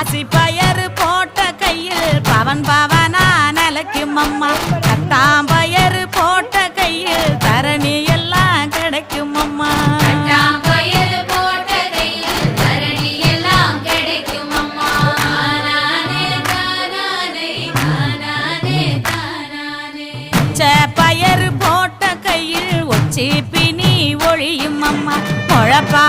பாசி பயறு போட்ட கையில் பவன் பவனா நிலைக்கும் அம்மா. கட்டாம்பயறு போட்ட கையில் தரணி எல்லாம் கிடைக்கும் அம்மா. பயறு போட்ட கையில் ஒச்சி பினி ஒழியும் அம்மா. முழப்பா